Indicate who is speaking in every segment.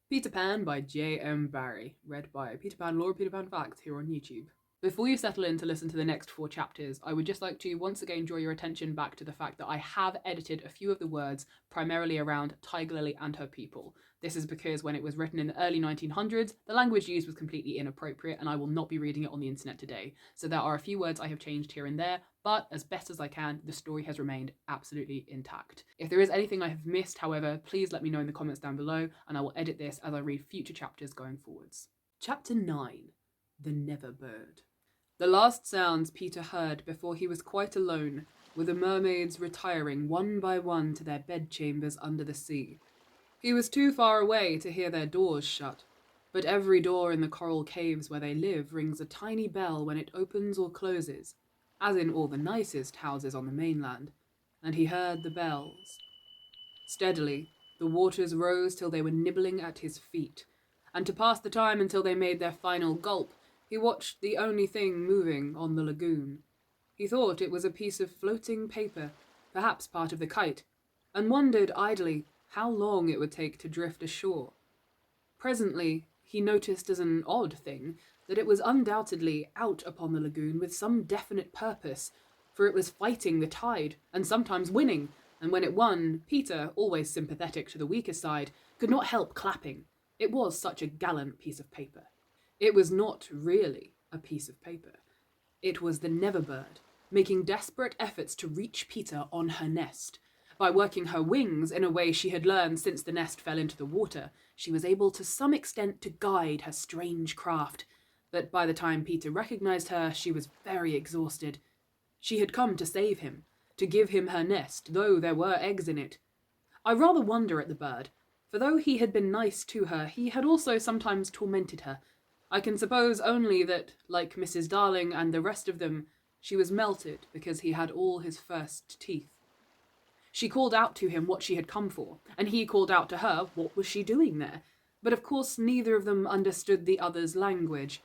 Speaker 1: Peter Pan by J.M. Barrie, read by Peter Pan Lore, Peter Pan Facts here on YouTube. Before you settle in to listen to the next 4 chapters, I would just like to once again draw your attention back to the fact that I have edited a few of the words primarily around Tiger Lily and her people. This is because when it was written in the early 1900s, the language used was completely inappropriate, and I will not be reading it on the internet today. So there are a few words I have changed here and there, but as best as I can, the story has remained absolutely intact. If there is anything I have missed, however, please let me know in the comments down below, and I will edit this as I read future chapters going forwards. Chapter 9. The NeverBird. The last sounds Peter heard before he was quite alone were the mermaids retiring one by one to their bedchambers under the sea. He was too far away to hear their doors shut, but every door in the coral caves where they live rings a tiny bell when it opens or closes, as in all the nicest houses on the mainland, and he heard the bells. Steadily, the waters rose till they were nibbling at his feet, and to pass the time until they made their final gulp, he watched the only thing moving on the lagoon. He thought it was a piece of floating paper, perhaps part of the kite, and wondered idly how long it would take to drift ashore. Presently, he noticed as an odd thing that it was undoubtedly out upon the lagoon with some definite purpose, for it was fighting the tide, and sometimes winning, and when it won, Peter, always sympathetic to the weaker side, could not help clapping. It was such a gallant piece of paper. It was not really a piece of paper. It was the NeverBird, making desperate efforts to reach Peter on her nest. By working her wings in a way she had learned since the nest fell into the water, she was able to some extent to guide her strange craft. But by the time Peter recognized her, she was very exhausted. She had come to save him, to give him her nest, though there were eggs in it. I rather wonder at the bird, for though he had been nice to her, he had also sometimes tormented her. I can suppose only that, like Mrs. Darling and the rest of them, she was melted because he had all his first teeth. She called out to him what she had come for, and he called out to her what was she doing there. But of course neither of them understood the other's language.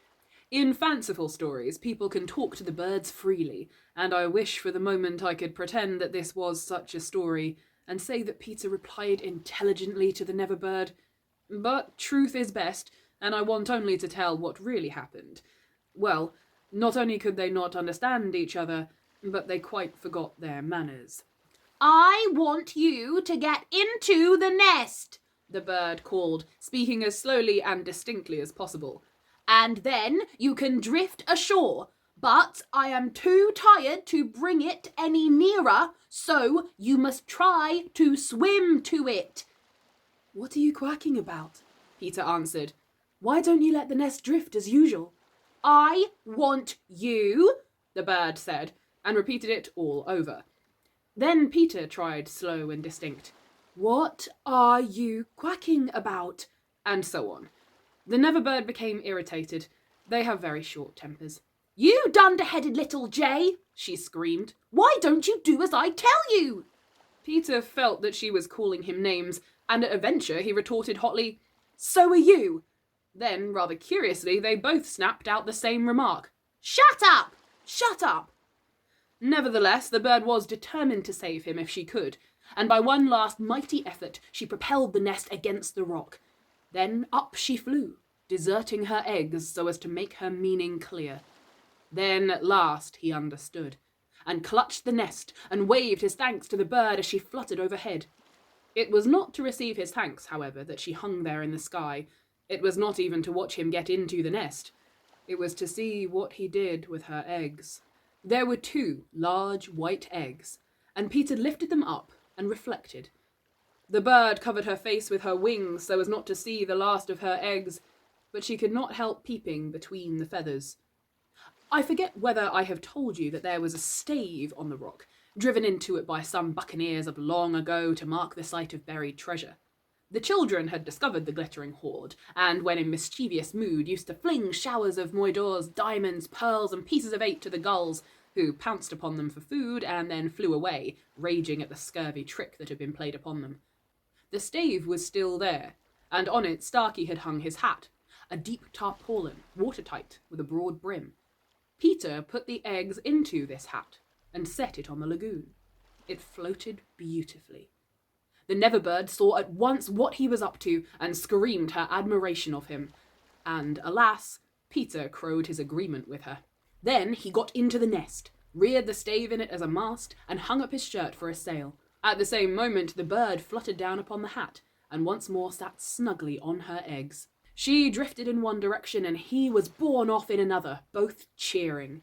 Speaker 1: In fanciful stories, people can talk to the birds freely, and I wish for the moment I could pretend that this was such a story, and say that Peter replied intelligently to the NeverBird. But truth is best, and I want only to tell what really happened. Well, not only could they not understand each other, but they quite forgot their manners.
Speaker 2: "I want you to get into the nest," the bird called, speaking as slowly and distinctly as possible. "And then you can drift ashore, but I am too tired to bring it any nearer, so you must try to swim to it."
Speaker 1: "What are you quacking about?" Peter answered. "Why don't you let the nest drift as usual?"
Speaker 2: "I want you,"
Speaker 1: the bird said, and repeated it all over. Then Peter tried slow and distinct. "What are you quacking about?" and so on. The NeverBird became irritated. They have very short tempers.
Speaker 2: "You dunderheaded little jay," she screamed. "Why don't you do as I tell you?"
Speaker 1: Peter felt that she was calling him names, and at a venture he retorted hotly, "So are you." Then, rather curiously, they both snapped out the same remark.
Speaker 2: "Shut up!
Speaker 1: Shut up!" Nevertheless, the bird was determined to save him if she could, and by one last mighty effort she propelled the nest against the rock. Then up she flew, deserting her eggs so as to make her meaning clear. Then at last he understood, and clutched the nest and waved his thanks to the bird as she fluttered overhead. It was not to receive his thanks, however, that she hung there in the sky. It was not even to watch him get into the nest. It was to see what he did with her eggs. There were 2 large white eggs, and Peter lifted them up and reflected. The bird covered her face with her wings so as not to see the last of her eggs, but she could not help peeping between the feathers. I forget whether I have told you that there was a stave on the rock, driven into it by some buccaneers of long ago to mark the site of buried treasure. The children had discovered the glittering hoard, and when in mischievous mood used to fling showers of moidores, diamonds, pearls, and pieces of 8 to the gulls, who pounced upon them for food and then flew away, raging at the scurvy trick that had been played upon them. The stave was still there, and on it Starkey had hung his hat, a deep tarpaulin, watertight, with a broad brim. Peter put the eggs into this hat and set it on the lagoon. It floated beautifully. The NeverBird saw at once what he was up to and screamed her admiration of him. And, alas, Peter crowed his agreement with her. Then he got into the nest, reared the stave in it as a mast, and hung up his shirt for a sail. At the same moment the bird fluttered down upon the hat, and once more sat snugly on her eggs. She drifted in one direction, and he was borne off in another, both cheering.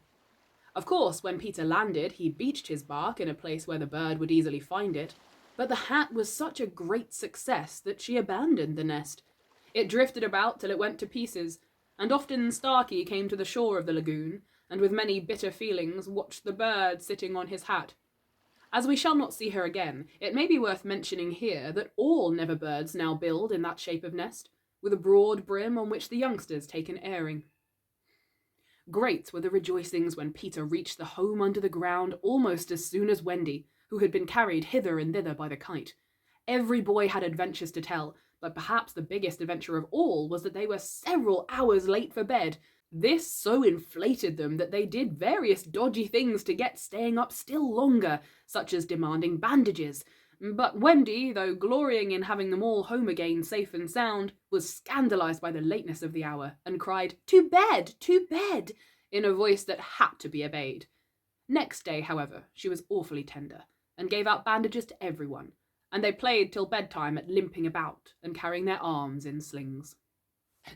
Speaker 1: Of course, when Peter landed, he beached his bark in a place where the bird would easily find it, but the hat was such a great success that she abandoned the nest. It drifted about till it went to pieces, and often Starkey came to the shore of the lagoon, and with many bitter feelings watched the bird sitting on his hat. As we shall not see her again, it may be worth mentioning here that all NeverBirds now build in that shape of nest, with a broad brim on which the youngsters take an airing. Great were the rejoicings when Peter reached the home under the ground almost as soon as Wendy, who had been carried hither and thither by the kite. Every boy had adventures to tell, but perhaps the biggest adventure of all was that they were several hours late for bed. This so inflated them that they did various dodgy things to get staying up still longer, such as demanding bandages. But Wendy, though glorying in having them all home again safe and sound, was scandalised by the lateness of the hour, and cried, "To bed! To bed!" in a voice that had to be obeyed. Next day, however, she was awfully tender, and gave out bandages to everyone, and they played till bedtime at limping about and carrying their arms in slings.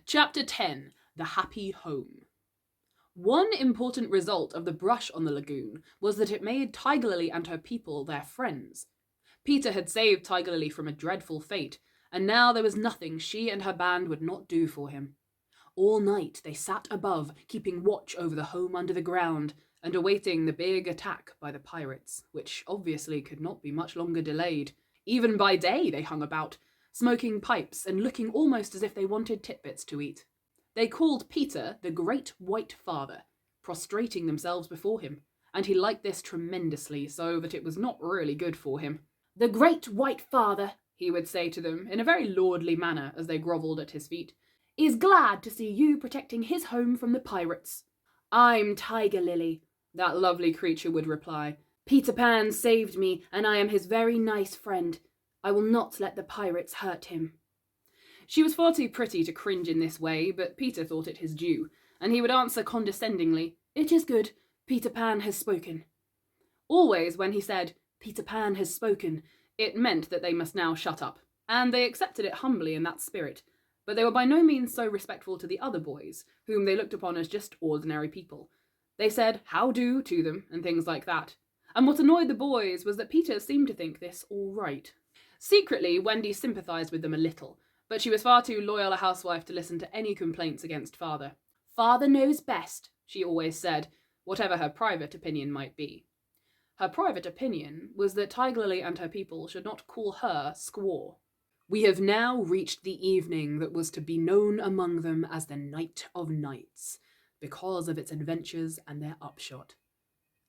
Speaker 1: Chapter 10. The Happy Home. One important result of the brush on the lagoon was that it made Tiger Lily and her people their friends. Peter had saved Tiger Lily from a dreadful fate, and now there was nothing she and her band would not do for him. All night they sat above, keeping watch over the home under the ground, and awaiting the big attack by the pirates, which obviously could not be much longer delayed. Even by day they hung about, smoking pipes and looking almost as if they wanted titbits to eat. They called Peter the Great White Father, prostrating themselves before him, and he liked this tremendously, so that it was not really good for him. "The Great White Father," he would say to them in a very lordly manner as they grovelled at his feet, "is glad to see you protecting his home from the pirates." "I'm Tiger Lily," that lovely creature would reply. "Peter Pan saved me, and I am his very nice friend. I will not let the pirates hurt him." She was far too pretty to cringe in this way, but Peter thought it his due, and he would answer condescendingly, "It is good. Peter Pan has spoken." Always when he said, "Peter Pan has spoken," it meant that they must now shut up, and they accepted it humbly in that spirit, but they were by no means so respectful to the other boys, whom they looked upon as just ordinary people. They said "how do" to them, and things like that. And what annoyed the boys was that Peter seemed to think this all right. Secretly, Wendy sympathised with them a little, but she was far too loyal a housewife to listen to any complaints against father. "Father knows best," she always said, whatever her private opinion might be. Her private opinion was that Tiger Lily and her people should not call her squaw. We have now reached the evening that was to be known among them as the Night of Nights, because of its adventures and their upshot.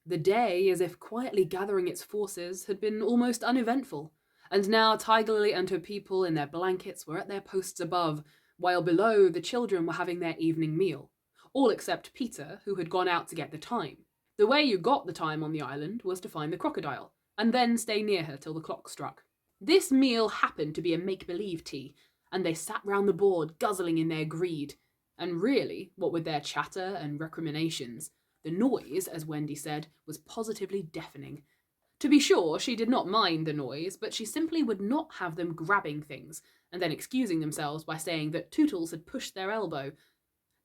Speaker 1: The day, as if quietly gathering its forces, had been almost uneventful, and now Tiger Lily and her people in their blankets were at their posts above, while below the children were having their evening meal, all except Peter, who had gone out to get the time. The way you got the time on the island was to find the crocodile, and then stay near her till the clock struck. This meal happened to be a make-believe tea, and they sat round the board guzzling in their greed, and really, what with their chatter and recriminations, the noise, as Wendy said, was positively deafening. To be sure, she did not mind the noise, but she simply would not have them grabbing things, and then excusing themselves by saying that Tootles had pushed their elbow.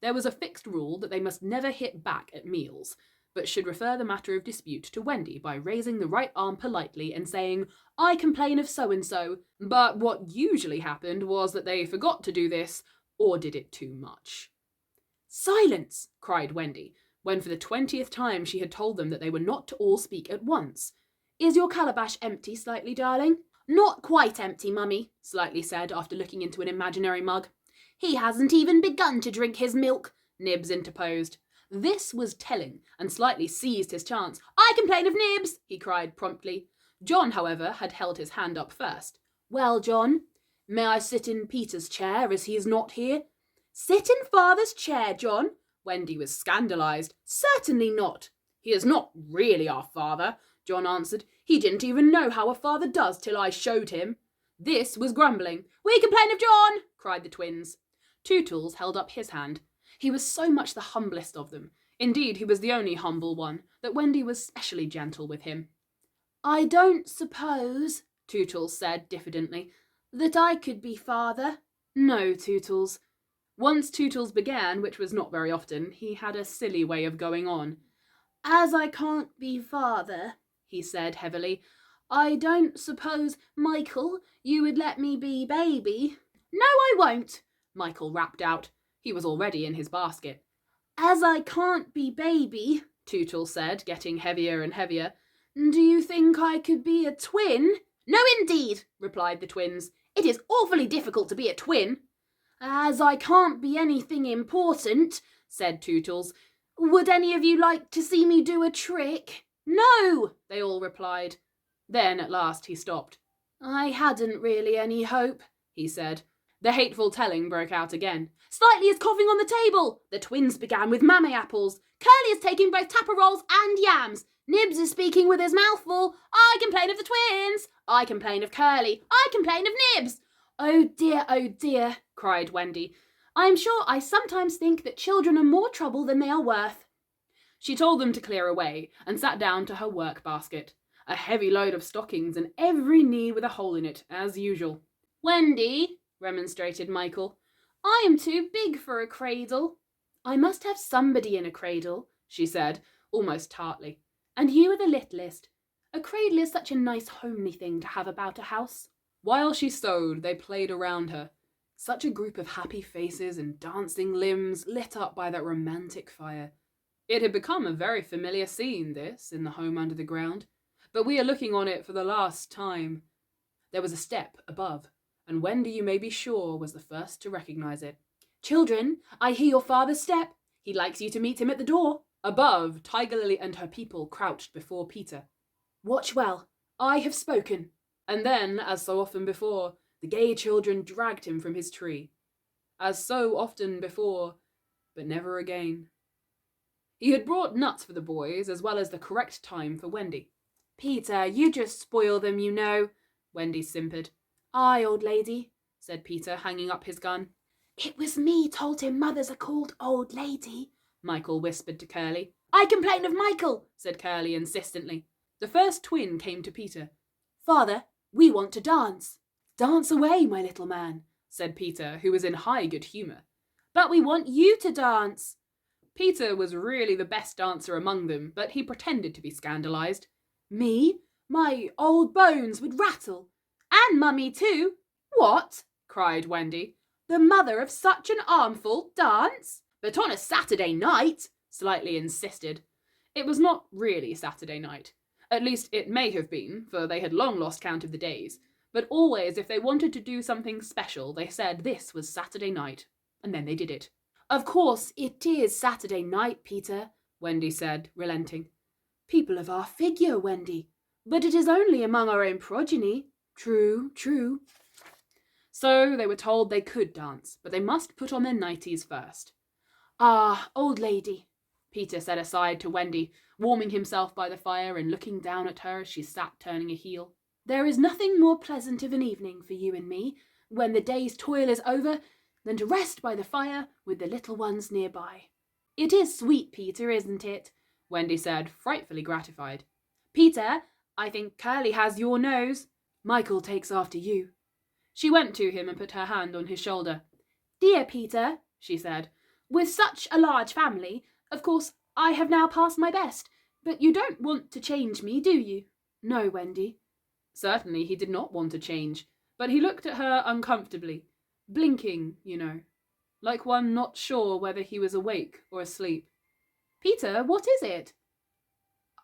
Speaker 1: There was a fixed rule that they must never hit back at meals, but should refer the matter of dispute to Wendy by raising the right arm politely and saying, "I complain of so-and-so," but what usually happened was that they forgot to do this, or did it too much. "Silence!" cried Wendy, when for the 20th time she had told them that they were not to all speak at once. "Is your calabash empty, Slightly, darling?" "Not quite empty, Mummy," Slightly said after looking into an imaginary mug. "He hasn't even begun to drink his milk," Nibs interposed. This was telling, and Slightly seized his chance. "I complain of Nibs," he cried promptly. John, however, had held his hand up first. "Well, John, may I sit in Peter's chair as he is not here?" "Sit in Father's chair, John?" Wendy was scandalised. "Certainly not." "He is not really our father," John answered. "He didn't even know how a father does till I showed him."
Speaker 2: This was grumbling. "We complain of John!" cried the twins. Tootles held up his hand. He was so much the humblest of them. Indeed, he was the only humble one, that Wendy was specially gentle with him. "I don't suppose," Tootles said diffidently, "that I could be father." "No, Tootles." Once Tootles began, which was not very often, he had a silly way of going on. "As I can't be father," he said heavily, "I don't suppose, Michael, you would let me be baby." "No, I won't," Michael rapped out. He was already in his basket. "As I can't be baby," Tootles said, getting heavier and heavier, "do you think I could be a twin?" "No, indeed," replied the twins. "It is awfully difficult to be a twin." "As I can't be anything important," said Tootles, "would any of you like to see me do a trick?" "No," they all replied. Then at last he stopped. "I hadn't really any hope," he said. The hateful telling broke out again. "Slightly is coughing on the table." The twins began with mamey apples. "Curly is taking both tapper rolls and yams." "Nibs is speaking with his mouth full." "I complain of the twins." "I complain of Curly." "I complain of Nibs." Oh dear, cried Wendy. "I am sure I sometimes think that children are more trouble than they are worth." She told them to clear away and sat down to her work basket. A heavy load of stockings and every knee with a hole in it, as usual. "Wendy," remonstrated Michael, "I am too big for a cradle." "I must have somebody in a cradle," she said, almost tartly. "And you are the littlest. A cradle is such a nice homely thing to have about a house." While she sewed, they played around her. Such a group of happy faces and dancing limbs lit up by that romantic fire. It had become a very familiar scene, this, in the home under the ground, but we are looking on it for the last time. There was a step above, and Wendy, you may be sure, was the first to recognise it. "Children, I hear your father's step. He likes you to meet him at the door." Above, Tiger Lily and her people crouched before Peter. "Watch well. I have spoken." And then, as so often before, the gay children dragged him from his tree. As so often before, but never again. He had brought nuts for the boys, as well as the correct time for Wendy. "Peter, you just spoil them, you know," Wendy simpered. "Aye, old lady," said Peter, hanging up his gun. "It was me told him mothers are called old lady," Michael whispered to Curly. "I complain of Michael," said Curly insistently. The first twin came to Peter. "Father, we want to dance." "Dance away, my little man," said Peter, who was in high good humour. "But we want you to dance." Peter was really the best dancer among them, but he pretended to be scandalised. "Me? My old bones would rattle." "And Mummy too." "What?" cried Wendy. "The mother of such an armful dance?" "But on a Saturday night," Slightly insisted. It was not really Saturday night. At least it may have been, for they had long lost count of the days. But always, if they wanted to do something special, they said this was Saturday night. And then they did it. "Of course, it is Saturday night, Peter," Wendy said, relenting. "People of our figure, Wendy. But it is only among our own progeny." "True, true." So they were told they could dance, but they must put on their nighties first. "Ah, old lady," Peter said aside to Wendy, warming himself by the fire and looking down at her as she sat turning a heel. "There is nothing more pleasant of an evening for you and me, when the day's toil is over, than to rest by the fire with the little ones nearby." "It is sweet, Peter, isn't it?" Wendy said, frightfully gratified. "Peter, I think Curly has your nose." "Michael takes after you." She went to him and put her hand on his shoulder. "Dear Peter," she said, "with such a large family, of course I have now passed my best, but you don't want to change me, do you?" "No, Wendy." Certainly he did not want to change, but he looked at her uncomfortably, blinking, you know, like one not sure whether he was awake or asleep. "Peter, what is it?"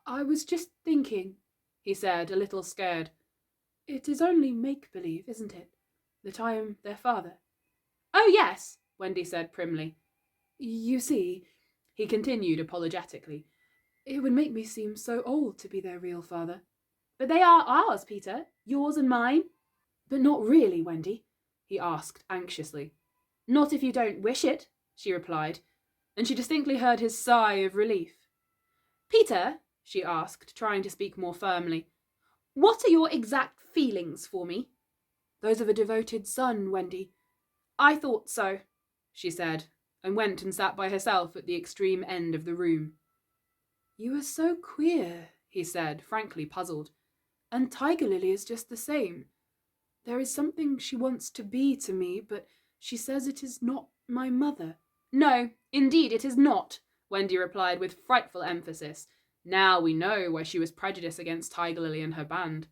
Speaker 2: "I was just thinking," he said, a little scared. "It is only make-believe, isn't it, that I am their father?" "Oh, yes," Wendy said primly. "You see," he continued apologetically, "it would make me seem so old to be their real father." "But they are ours, Peter, yours and mine." "But not really, Wendy?" he asked anxiously. "Not if you don't wish it," she replied, and she distinctly heard his sigh of relief. "Peter," she asked, trying to speak more firmly, "what are your exact feelings for me?"
Speaker 1: Those of a devoted son, Wendy.
Speaker 2: I thought so,
Speaker 1: she said, and went and sat by herself at the extreme end of the room. You are so queer, he said, frankly puzzled. And Tiger Lily is just the same. There is something she wants to be to me, but she says it is not my mother.
Speaker 2: No, indeed it is not,
Speaker 1: Wendy replied with frightful emphasis. Now we know why she was prejudiced against Tiger Lily and her band.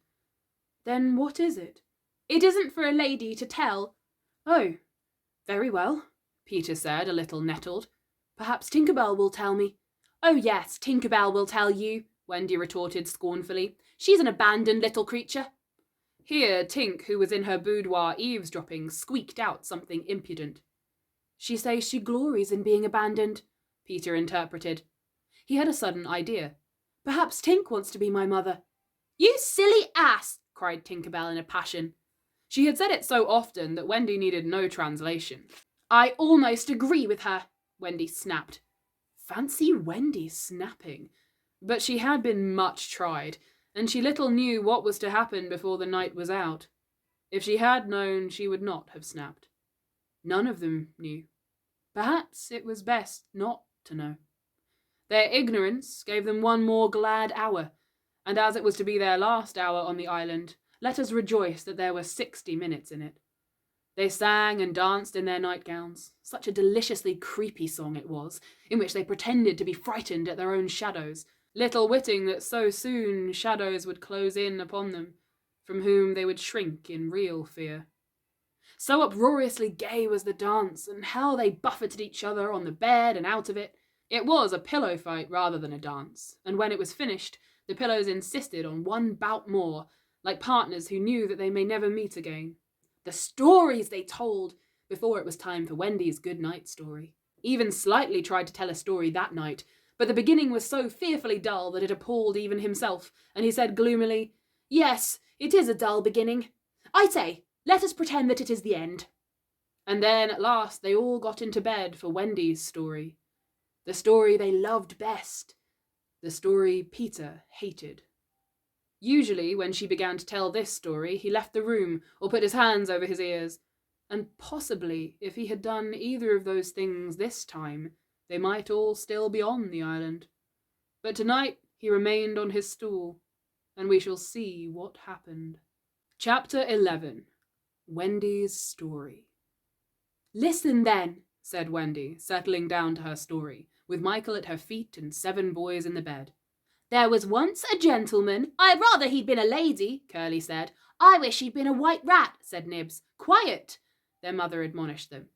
Speaker 1: Then what is it?
Speaker 2: It isn't for a lady to tell.
Speaker 1: Oh, very well, Peter said, a little nettled. Perhaps Tinkerbell will tell me.
Speaker 2: Oh yes, Tinkerbell will tell you, Wendy retorted scornfully. She's an abandoned little creature.
Speaker 1: Here Tink, who was in her boudoir eavesdropping, squeaked out something impudent. She says she glories in being abandoned, Peter interpreted. He had a sudden idea. Perhaps Tink wants to be my mother.
Speaker 2: You silly ass,
Speaker 1: cried Tinkerbell in a passion. She had said it so often that Wendy needed no translation.
Speaker 2: I almost agree with her, Wendy snapped.
Speaker 1: Fancy Wendy snapping. But she had been much tried, and she little knew what was to happen before the night was out. If she had known, she would not have snapped. None of them knew. Perhaps it was best not to know. Their ignorance gave them one more glad hour, and as it was to be their last hour on the island, let us rejoice that there were 60 minutes in it. They sang and danced in their nightgowns. Such a deliciously creepy song it was, in which they pretended to be frightened at their own shadows, little witting that so soon shadows would close in upon them, from whom they would shrink in real fear. So uproariously gay was the dance, and how they buffeted each other on the bed and out of it. It was a pillow fight rather than a dance, and when it was finished, the pillows insisted on one bout more, like partners who knew that they may never meet again. The stories they told before it was time for Wendy's good-night story. Even Slightly tried to tell a story that night, but the beginning was so fearfully dull that it appalled even himself, and he said gloomily,
Speaker 2: Yes, it is a dull beginning. I say, let us pretend that it is the end.
Speaker 1: And then at last they all got into bed for Wendy's story. The story they loved best. The story Peter hated. Usually, when she began to tell this story, he left the room or put his hands over his ears. And possibly, if he had done either of those things this time, they might all still be on the island. But tonight he remained on his stool, and we shall see what happened. Chapter 11. Wendy's Story.
Speaker 2: Listen then,
Speaker 1: said Wendy, settling down to her story, with Michael at her feet and 7 boys in the bed.
Speaker 2: There was once a gentleman. I'd rather he'd been a lady, Curly said. I wish he'd been a white rat, said Nibs. Quiet, their mother admonished them.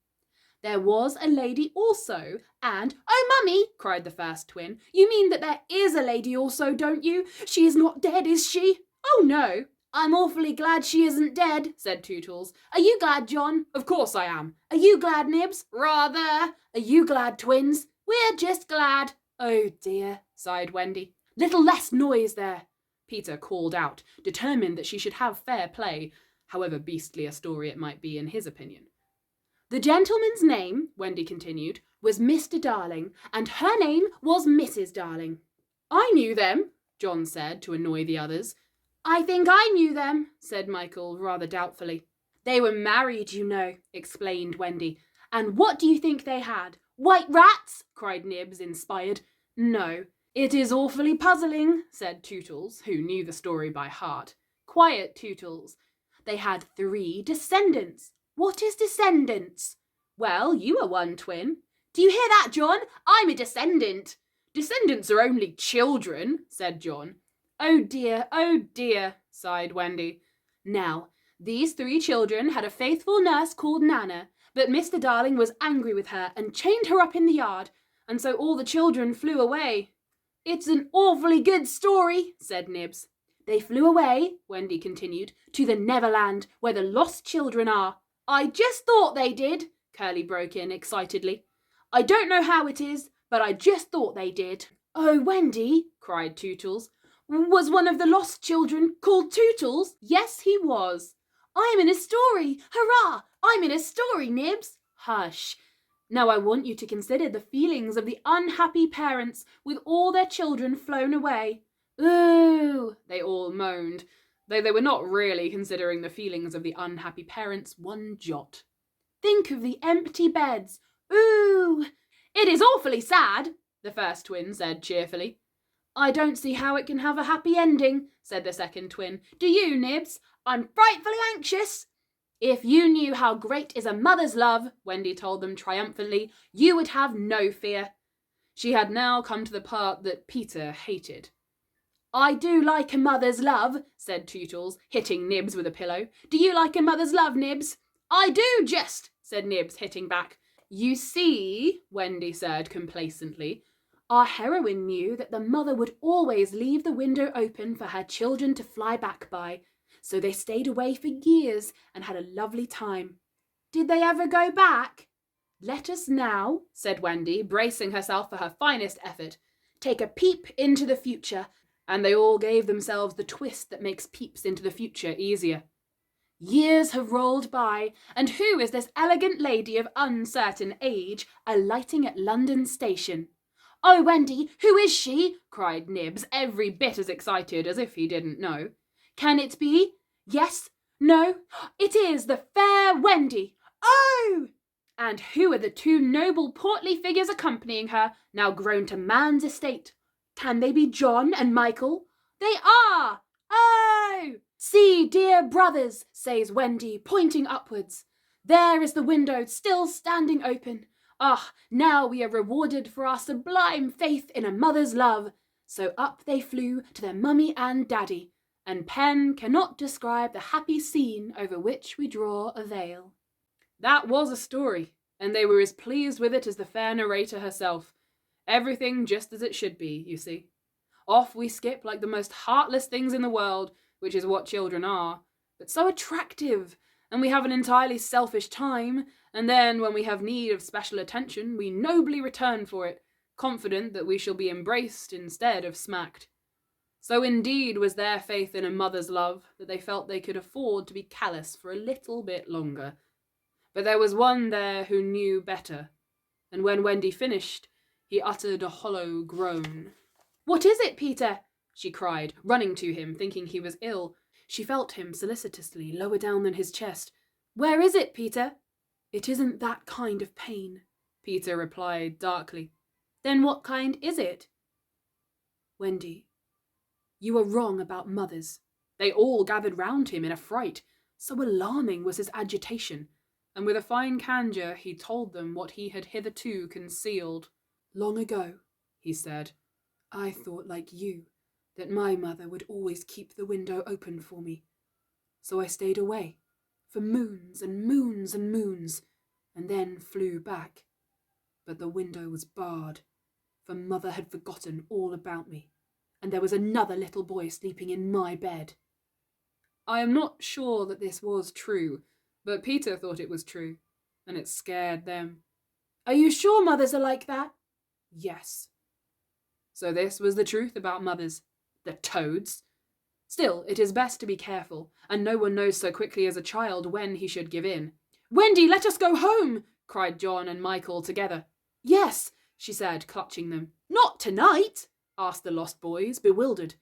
Speaker 2: There was a lady also, and... Oh, Mummy, cried the first twin. You mean that there is a lady also, don't you? She is not dead, is she? Oh, no. I'm awfully glad she isn't dead, said Tootles. Are you glad, John?
Speaker 1: Of course I am.
Speaker 2: Are you glad, Nibs? Rather. Are you glad, twins? We're just glad.
Speaker 1: Oh, dear, sighed Wendy.
Speaker 2: Little less noise there,
Speaker 1: Peter called out, determined that she should have fair play, however beastly a story it might be in his opinion.
Speaker 2: The gentleman's name, Wendy continued, was Mr. Darling, and her name was Mrs. Darling.
Speaker 1: I knew them, John said, to annoy the others.
Speaker 2: I think I knew them, said
Speaker 1: Michael, rather doubtfully.
Speaker 2: They were married, you know, explained Wendy. And what do you think they had? White rats? Cried Nibs, inspired.
Speaker 1: No. It is awfully puzzling, said Tootles, who knew the story by heart.
Speaker 2: Quiet, Tootles. They had 3 descendants. What is descendants? Well, you are one, twin. Do you hear that, John? I'm a descendant.
Speaker 1: Descendants are only children, said John.
Speaker 2: Oh dear,
Speaker 1: sighed Wendy.
Speaker 2: Now, these 3 children had a faithful nurse called Nana, but Mr. Darling was angry with her and chained her up in the yard, and so all the children flew away. It's an awfully good story, said Nibs. They flew away, Wendy continued, to the Neverland, where the lost children are. I just thought they did, Curly broke in excitedly. I don't know how it is, but I just thought they did. Oh, Wendy, cried Tootles. Was one of the lost children called Tootles? Yes, he was. I'm in a story. Hurrah! I'm in a story, Nibs. Hush. Now I want you to consider the feelings of the unhappy parents with all their children flown away. Ooh, they all moaned.
Speaker 1: though they were not really considering the feelings of the unhappy parents one jot.
Speaker 2: Think of the empty beds. Ooh, it is awfully sad, the first twin said cheerfully. I don't see how it can have a happy ending, said the second twin. Do you, Nibs? I'm frightfully anxious. If you knew how great is a mother's love, Wendy told them triumphantly, you would have no fear.
Speaker 1: She had now come to the part that Peter hated.
Speaker 2: I do like a mother's love, said Tootles, hitting Nibs with a pillow. Do you like a mother's love, Nibs? I do, just, said Nibs, hitting back.
Speaker 1: You see, Wendy said complacently,
Speaker 2: our heroine knew that the mother would always leave the window open for her children to fly back by, so they stayed away for years and had a lovely time. Did they ever go back? Let us now, said Wendy, bracing herself for her finest effort, take a peep into the future,
Speaker 1: and they all gave themselves the twist that makes peeps into the future easier.
Speaker 2: Years have rolled by, and who is this elegant lady of uncertain age alighting at London Station? Oh, Wendy, who is she? Cried Nibs, every bit as excited as if he didn't know. Can it be? Yes? No? It is the fair Wendy. Oh! And who are the two noble portly figures accompanying her, now grown to man's estate? Can they be John and Michael? They are! Oh! See, dear brothers, says Wendy, pointing upwards. There is the window still standing open. Ah, now we are rewarded for our sublime faith in a mother's love. So up they flew to their mummy and daddy, and pen cannot describe the happy scene over which we draw a veil.
Speaker 1: That was a story, and they were as pleased with it as the fair narrator herself. Everything just as it should be, you see. Off we skip like the most heartless things in the world, which is what children are, but so attractive, and we have an entirely selfish time, and then when we have need of special attention, we nobly return for it, confident that we shall be embraced instead of smacked. So indeed was their faith in a mother's love that they felt they could afford to be callous for a little bit longer. But there was one there who knew better, and when Wendy finished, he uttered a hollow groan.
Speaker 2: What is it, Peter?
Speaker 1: She cried, running to him, thinking he was ill. She felt him solicitously lower down than his chest.
Speaker 2: Where is it, Peter?
Speaker 1: It isn't that kind of pain, Peter replied darkly.
Speaker 2: Then what kind is it?
Speaker 1: Wendy, you are wrong about mothers. They all gathered round him in a fright. So alarming was his agitation, and with a fine candour he told them what he had hitherto concealed. Long ago, he said, I thought like you, that my mother would always keep the window open for me. So I stayed away, for moons and moons and moons, and then flew back. But the window was barred, for mother had forgotten all about me, and there was another little boy sleeping in my bed. I am not sure that this was true, but Peter thought it was true, and it scared them.
Speaker 2: Are you sure mothers are like that?
Speaker 1: Yes. So this was the truth about mothers. The toads. Still, it is best to be careful, and no one knows so quickly as a child when he should give in.
Speaker 2: Wendy, let us go home,
Speaker 1: cried John and Michael together.
Speaker 2: Yes,
Speaker 1: she said, clutching them.
Speaker 2: Not tonight,
Speaker 1: asked the lost boys, bewildered.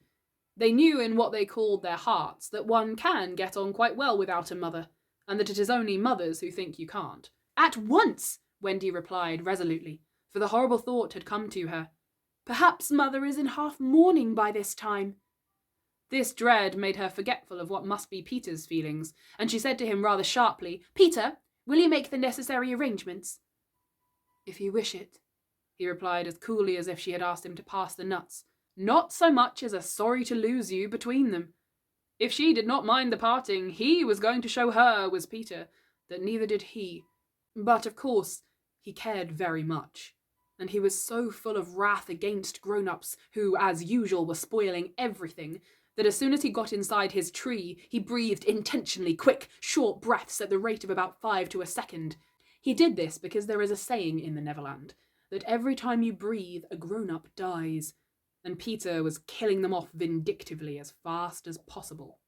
Speaker 1: They knew in what they called their hearts that one can get on quite well without a mother, and that it is only mothers who think you can't.
Speaker 2: At once,
Speaker 1: Wendy replied resolutely, for the horrible thought had come to her.
Speaker 2: Perhaps mother is in half mourning by this time.
Speaker 1: This dread made her forgetful of what must be Peter's feelings, and she said to him rather sharply,
Speaker 2: Peter, will you make the necessary arrangements?
Speaker 1: If you wish it, he replied as coolly as if she had asked him to pass the nuts, not so much as a sorry to lose you between them. If she did not mind the parting, he was going to show her, was Peter, that neither did he. But, of course, he cared very much. And he was so full of wrath against grown-ups, who, as usual, were spoiling everything, that as soon as he got inside his tree, he breathed intentionally quick, short breaths at the rate of about 5 to a second. He did this because there is a saying in the Neverland, that every time you breathe, a grown-up dies, and Peter was killing them off vindictively as fast as possible.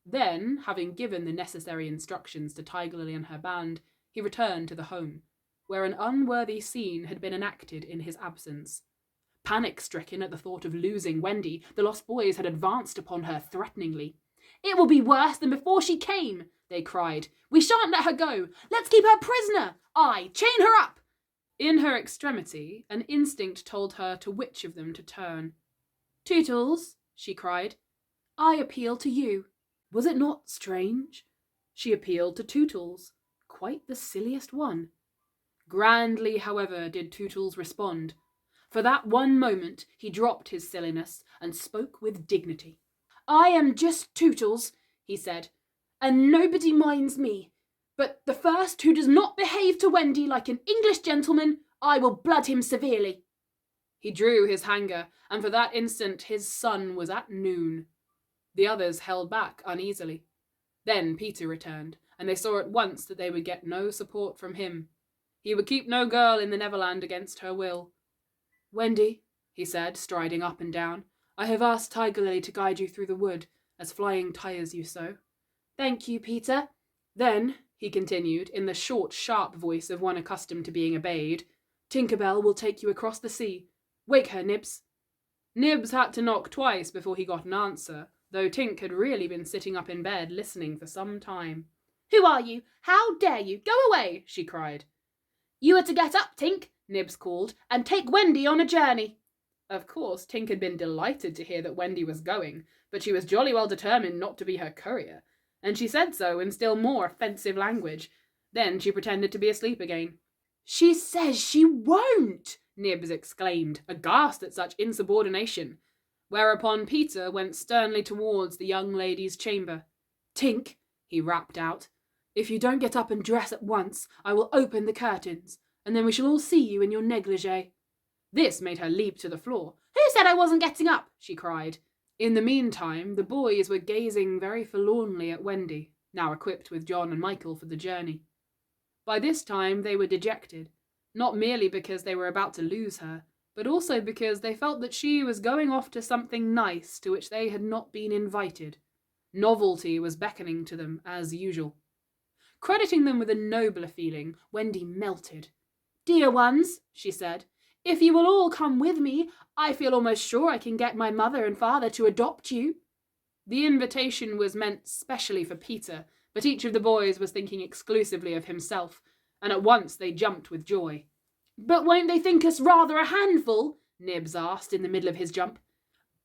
Speaker 1: Then, having given the necessary instructions to Tiger Lily and her band, he returned to the home, where an unworthy scene had been enacted in his absence. Panic-stricken at the thought of losing Wendy, the lost boys had advanced upon her threateningly.
Speaker 2: It will be worse than before she came, they cried. We shan't let her go. Let's keep her prisoner. Aye, chain her up.
Speaker 1: In her extremity, an instinct told her to which of them to turn.
Speaker 2: Tootles, she cried, I appeal to you. Was it not strange? She appealed to Tootles, quite the silliest one. Grandly, however, did Tootles respond. For that one moment he dropped his silliness and spoke with dignity. I am just Tootles, he said, and nobody minds me. But the first who does not behave to Wendy like an English gentleman, I will blood him severely.
Speaker 1: He drew his hanger, and for that instant his sun was at noon. The others held back uneasily. Then Peter returned, and they saw at once that they would get no support from him. He would keep no girl in the Neverland against her will. Wendy, he said, striding up and down, I have asked Tiger Lily to guide you through the wood, as flying tires you so.
Speaker 2: Thank you, Peter.
Speaker 1: Then, he continued, in the short, sharp voice of one accustomed to being obeyed, Tinker Bell will take you across the sea. Wake her, Nibs. Nibs had to knock twice before he got an answer, though Tink had really been sitting up in bed listening for some time.
Speaker 2: Who are you? How dare you? Go away, she cried. You are to get up, Tink, Nibs called, and take Wendy on a journey.
Speaker 1: Of course, Tink had been delighted to hear that Wendy was going, but she was jolly well determined not to be her courier, and she said so in still more offensive language. Then she pretended to be asleep again.
Speaker 2: She says she won't,
Speaker 1: Nibs exclaimed, aghast at such insubordination, whereupon Peter went sternly towards the young lady's chamber.
Speaker 2: Tink, he rapped out, if you don't get up and dress at once, I will open the curtains, and then we shall all see you in your negligee.
Speaker 1: This made her leap to the floor.
Speaker 2: Who said I wasn't getting up? She cried.
Speaker 1: In the meantime, the boys were gazing very forlornly at Wendy, now equipped with John and Michael for the journey. By this time they were dejected, not merely because they were about to lose her, but also because they felt that she was going off to something nice to which they had not been invited. Novelty was beckoning to them, as usual. Crediting them with a nobler feeling, Wendy melted.
Speaker 2: Dear ones, she said, if you will all come with me, I feel almost sure I can get my mother and father to adopt you.
Speaker 1: The invitation was meant specially for Peter, but each of the boys was thinking exclusively of himself, and at once they jumped with joy.
Speaker 2: But won't they think us rather a handful? Nibs asked in the middle of his jump.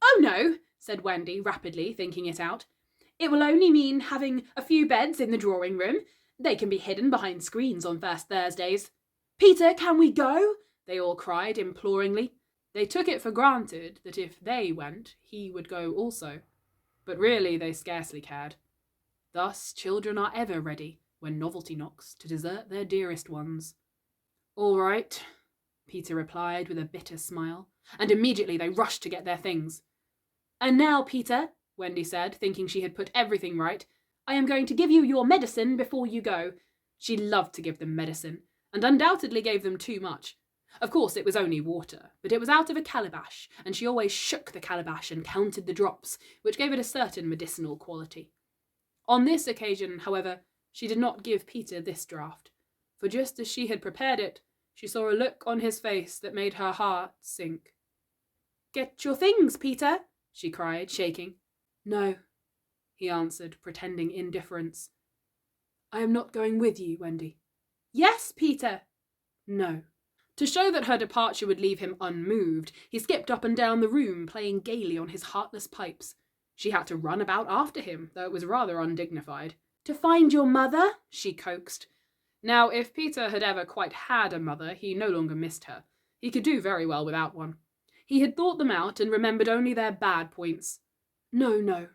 Speaker 2: Oh no, said Wendy rapidly, thinking it out. It will only mean having a few beds in the drawing room. They can be hidden behind screens on first Thursdays. Peter, can we go? They all cried imploringly.
Speaker 1: They took it for granted that if they went, he would go also. But really they scarcely cared. Thus children are ever ready, when novelty knocks, to desert their dearest ones. All right, Peter replied with a bitter smile, and immediately they rushed to get their things.
Speaker 2: And now, Peter, Wendy said, thinking she had put everything right, I am going to give you your medicine before you go.
Speaker 1: She loved to give them medicine, and undoubtedly gave them too much. Of course, it was only water, but it was out of a calabash, and she always shook the calabash and counted the drops, which gave it a certain medicinal quality. On this occasion, however, she did not give Peter this draught, for just as she had prepared it, she saw a look on his face that made her heart sink.
Speaker 2: Get your things, Peter,
Speaker 1: she cried, shaking. No, he answered, pretending indifference. I am not going with you, Wendy.
Speaker 2: Yes, Peter.
Speaker 1: No. To show that her departure would leave him unmoved, he skipped up and down the room, playing gaily on his heartless pipes. She had to run about after him, though it was rather undignified.
Speaker 2: To find your mother?
Speaker 1: She coaxed. Now, if Peter had ever quite had a mother, he no longer missed her. He could do very well without one. He had thought them out and remembered only their bad points. No,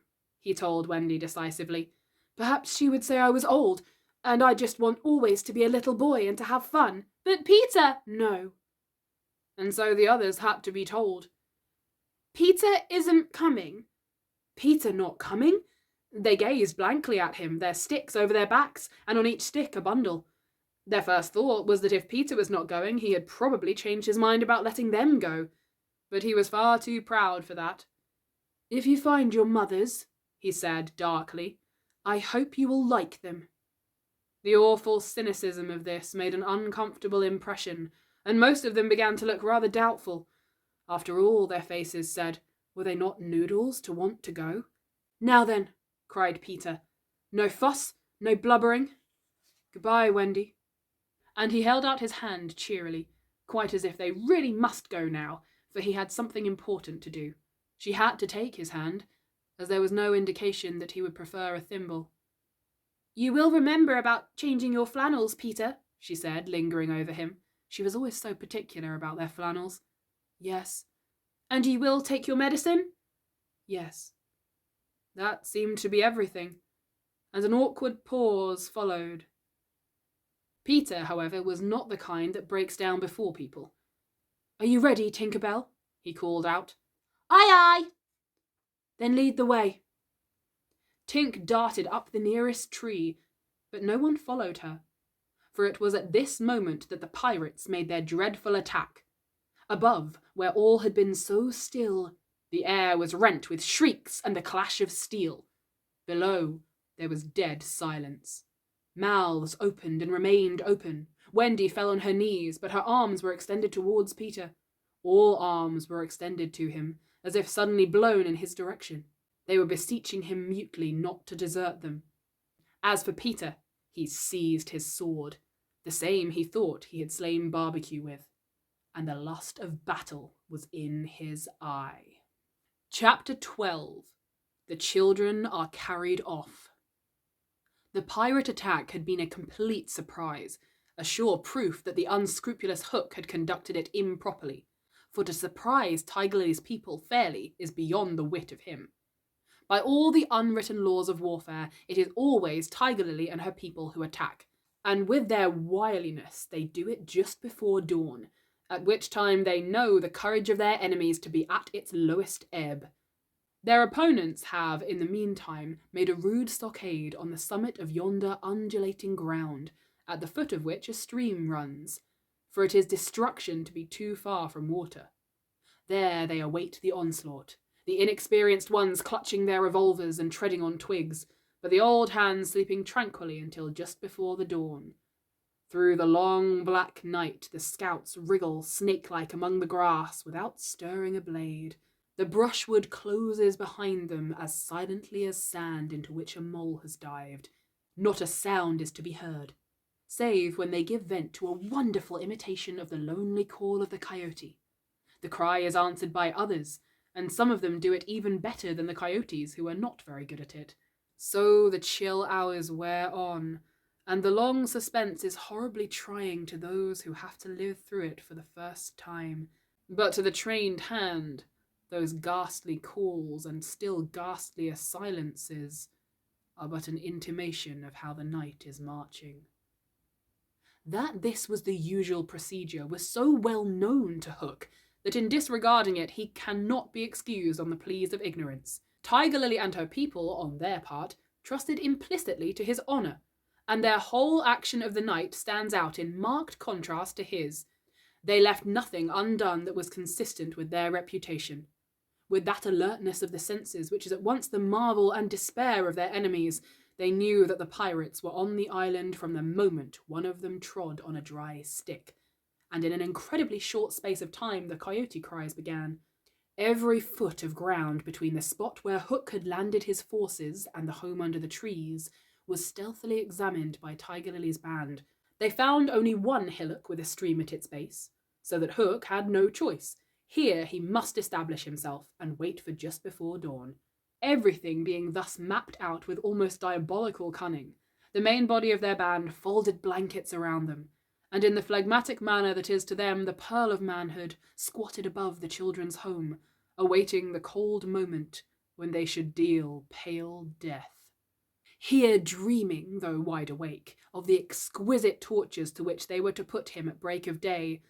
Speaker 1: he told Wendy decisively. Perhaps she would say I was old, and I just want always to be a little boy and to have fun.
Speaker 2: But Peter!
Speaker 1: No. And so the others had to be told.
Speaker 2: Peter isn't coming.
Speaker 1: Peter not coming? They gazed blankly at him, their sticks over their backs, and on each stick a bundle. Their first thought was that if Peter was not going, he had probably changed his mind about letting them go. But he was far too proud for that. If you find your mothers, he said darkly, I hope you will like them. The awful cynicism of this made an uncomfortable impression, and most of them began to look rather doubtful. After all, their faces said, were they not noodles to want to go? Now then, cried Peter. "No fuss, no blubbering. Goodbye, Wendy." And he held out his hand cheerily, quite as if they really must go now, for he had something important to do. She had to take his hand, as there was no indication that he would prefer a thimble. "You will remember about changing your flannels, Peter," she said, lingering over him. She was always so particular about their flannels. "Yes." "And you will take your medicine?" "Yes." That seemed to be everything, and an awkward pause followed. Peter, however, was not the kind that breaks down before people. "Are you ready, Tinker Bell?" he called out.
Speaker 2: Aye, aye.
Speaker 1: "Then lead the way." Tink darted up the nearest tree, but no one followed her, for it was at this moment that the pirates made their dreadful attack. Above, where all had been so still, the air was rent with shrieks and the clash of steel. Below, there was dead silence. Mouths opened and remained open. Wendy fell on her knees, but her arms were extended towards Peter. All arms were extended to him, as if suddenly blown in his direction. They were beseeching him mutely not to desert them. As for Peter, he seized his sword, the same he thought he had slain Barbecue with, and the lust of battle was in his eye. Chapter 12. The children are carried off. The pirate attack had been a complete surprise, a sure proof that the unscrupulous Hook had conducted it improperly, for to surprise Tiger Lily's people fairly is beyond the wit of him. By all the unwritten laws of warfare, it is always Tiger Lily and her people who attack, and with their wiliness they do it just before dawn, at which time they know the courage of their enemies to be at its lowest ebb. Their opponents have, in the meantime, made a rude stockade on the summit of yonder undulating ground, at the foot of which a stream runs, for it is destruction to be too far from water. There they await the onslaught, the inexperienced ones clutching their revolvers and treading on twigs, but the old hands sleeping tranquilly until just before the dawn. Through the long black night the scouts wriggle snake-like among the grass without stirring a blade. The brushwood closes behind them as silently as sand into which a mole has dived. Not a sound is to be heard, save when they give vent to a wonderful imitation of the lonely call of the coyote. The cry is answered by others, and some of them do it even better than the coyotes, who are not very good at it. So the chill hours wear on, and the long suspense is horribly trying to those who have to live through it for the first time. But to the trained hand, those ghastly calls and still ghastlier silences are but an intimation of how the night is marching. That this was the usual procedure was so well known to Hook that in disregarding it he cannot be excused on the pleas of ignorance. Tiger Lily and her people, on their part, trusted implicitly to his honour, and their whole action of the night stands out in marked contrast to his. They left nothing undone that was consistent with their reputation. With that alertness of the senses which is at once the marvel and despair of their enemies, they knew that the pirates were on the island from the moment one of them trod on a dry stick, and in an incredibly short space of time the coyote cries began. Every foot of ground between the spot where Hook had landed his forces and the home under the trees was stealthily examined by Tiger Lily's band. They found only one hillock with a stream at its base, so that Hook had no choice. Here he must establish himself and wait for just before dawn. Everything being thus mapped out with almost diabolical cunning, the main body of their band folded blankets around them, and in the phlegmatic manner that is to them the pearl of manhood, squatted above the children's home, awaiting the cold moment when they should deal pale death. Here dreaming, though wide awake, of the exquisite tortures to which they were to put him at break of day,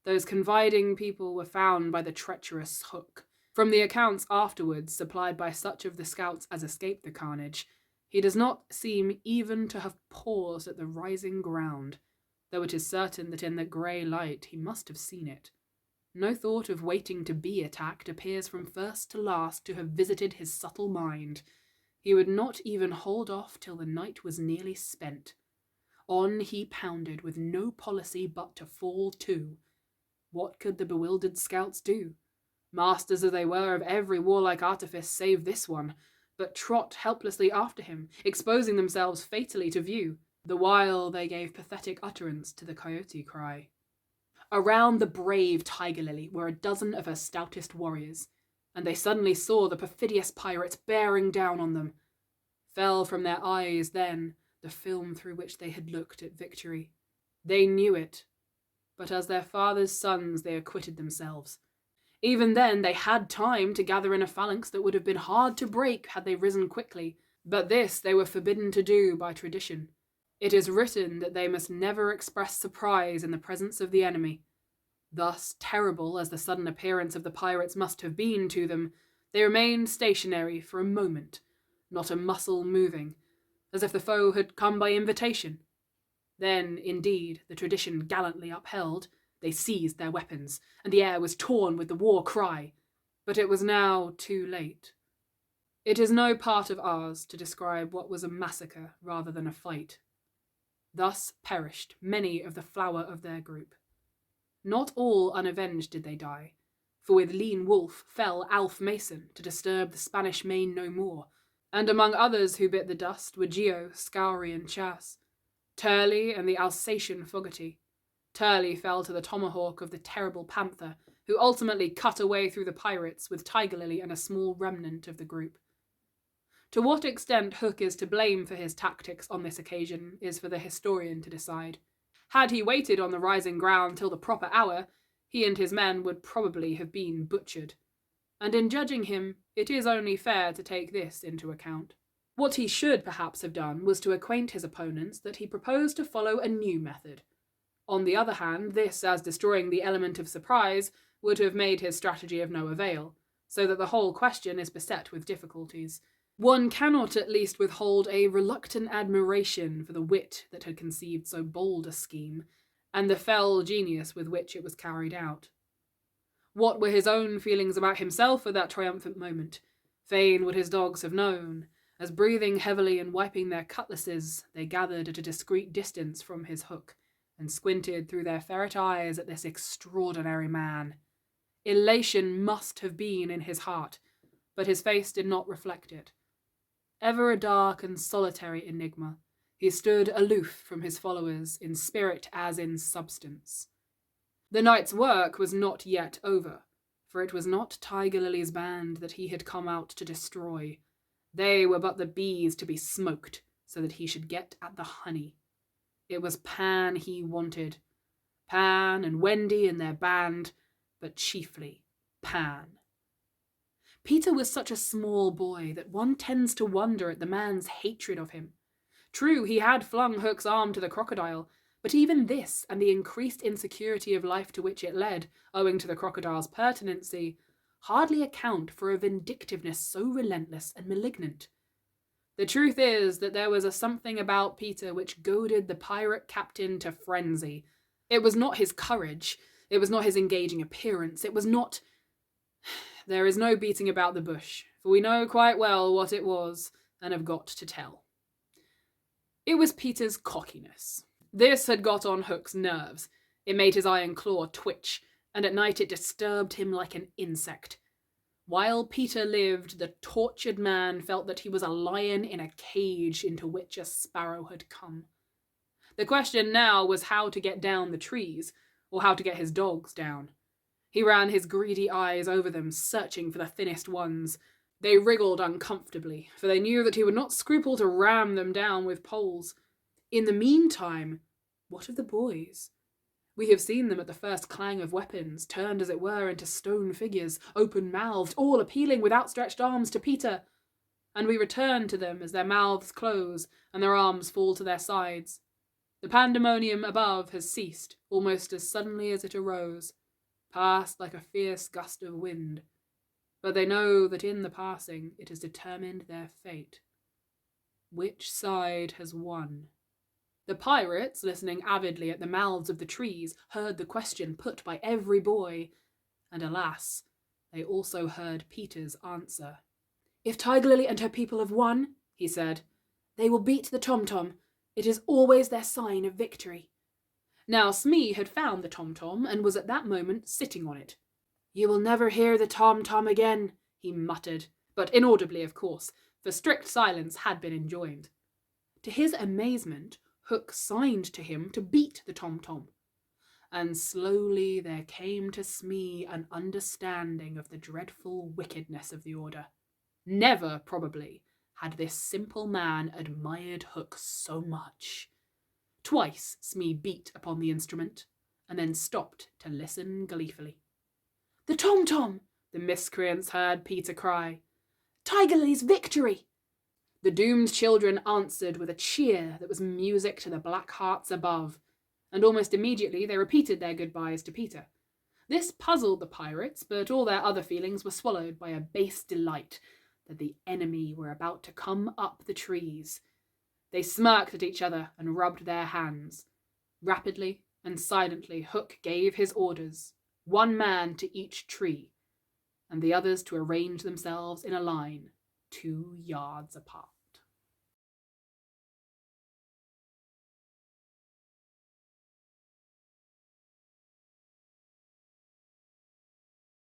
Speaker 1: those confiding people were found by the treacherous Hook. From the accounts afterwards supplied by such of the scouts as escaped the carnage, he does not seem even to have paused at the rising ground, though it is certain that in the grey light he must have seen it. No thought of waiting to be attacked appears from first to last to have visited his subtle mind. He would not even hold off till the night was nearly spent. On he pounded with no policy but to fall to. What could the bewildered scouts do? Masters as they were of every warlike artifice save this one, but trot helplessly after him, exposing themselves fatally to view, the while they gave pathetic utterance to the coyote cry. Around the brave Tiger Lily were a dozen of her stoutest warriors, and they suddenly saw the perfidious pirates bearing down on them. Fell from their eyes then the film through which they had looked at victory. They knew it, but as their father's sons they acquitted themselves. Even then they had time to gather in a phalanx that would have been hard to break had they risen quickly, but this they were forbidden to do by tradition. It is written that they must never express surprise in the presence of the enemy. Thus, terrible as the sudden appearance of the pirates must have been to them, they remained stationary for a moment, not a muscle moving, as if the foe had come by invitation. Then, indeed, the tradition gallantly upheld, they seized their weapons, and the air was torn with the war cry. But it was now too late. It is no part of ours to describe what was a massacre rather than a fight. Thus perished many of the flower of their group. Not all unavenged did they die, for with Lean Wolf fell Alf Mason to disturb the Spanish Main no more, and among others who bit the dust were Geo, Scowry, and Chas, Turley, and the Alsatian Fogarty. Turley fell to the tomahawk of the terrible Panther, who ultimately cut away through the pirates with Tiger Lily and a small remnant of the group. To what extent Hook is to blame for his tactics on this occasion is for the historian to decide. Had he waited on the rising ground till the proper hour, he and his men would probably have been butchered. And in judging him, it is only fair to take this into account. What he should perhaps have done was to acquaint his opponents that he proposed to follow a new method. On the other hand, this, as destroying the element of surprise, would have made his strategy of no avail, so that the whole question is beset with difficulties. One cannot at least withhold a reluctant admiration for the wit that had conceived so bold a scheme, and the fell genius with which it was carried out. What were his own feelings about himself at that triumphant moment? Fain would his dogs have known, as breathing heavily and wiping their cutlasses, they gathered at a discreet distance from his hook, and squinted through their ferret eyes at this extraordinary man. Elation must have been in his heart, but his face did not reflect it. Ever a dark and solitary enigma, he stood aloof from his followers in spirit as in substance. The night's work was not yet over, for it was not Tiger Lily's band that he had come out to destroy. They were but the bees to be smoked, so that he should get at the honey. It was Pan he wanted. Pan and Wendy and their band, but chiefly Pan. Peter was such a small boy that one tends to wonder at the man's hatred of him. True, he had flung Hook's arm to the crocodile, but even this, and the increased insecurity of life to which it led, owing to the crocodile's pertinency, hardly account for a vindictiveness so relentless and malignant. The truth is that there was a something about Peter which goaded the pirate captain to frenzy. It was not his courage, it was not his engaging appearance, it was not... There is no beating about the bush, for we know quite well what it was, and have got to tell. It was Peter's cockiness. This had got on Hook's nerves. It made his iron claw twitch, and at night it disturbed him like an insect. While Peter lived, the tortured man felt that he was a lion in a cage into which a sparrow had come. The question now was how to get down the trees, or how to get his dogs down. He ran his greedy eyes over them, searching for the thinnest ones. They wriggled uncomfortably, for they knew that he would not scruple to ram them down with poles. In the meantime, what of the boys? We have seen them at the first clang of weapons, turned as it were into stone figures, open-mouthed, all appealing with outstretched arms to Peter. And we return to them as their mouths close and their arms fall to their sides. The pandemonium above has ceased, almost as suddenly as it arose, passed like a fierce gust of wind. But they know that in the passing it has determined their fate. Which side has won? The pirates, listening avidly at the mouths of the trees, heard the question put by every boy, and alas, they also heard Peter's answer. "If Tiger Lily and her people have won," he said, "they will beat the tom-tom. It is always their sign of victory." Now Smee had found the tom-tom and was at that moment sitting on it. "You will never hear the tom-tom again," he muttered, but inaudibly, of course, for strict silence had been enjoined. To his amazement, Hook signed to him to beat the tom-tom, and slowly there came to Smee an understanding of the dreadful wickedness of the order. Never, probably, had this simple man admired Hook so much. Twice Smee beat upon the instrument, and then stopped to listen gleefully. "The tom-tom!" the miscreants heard Peter cry. "Tiger Lily's victory!" The doomed children answered with a cheer that was music to the black hearts above, and almost immediately they repeated their goodbyes to Peter. This puzzled the pirates, but all their other feelings were swallowed by a base delight that the enemy were about to come up the trees. They smirked at each other and rubbed their hands. Rapidly and silently Hook gave his orders, 1 man to each tree, and the others to arrange themselves in a line 2 yards apart.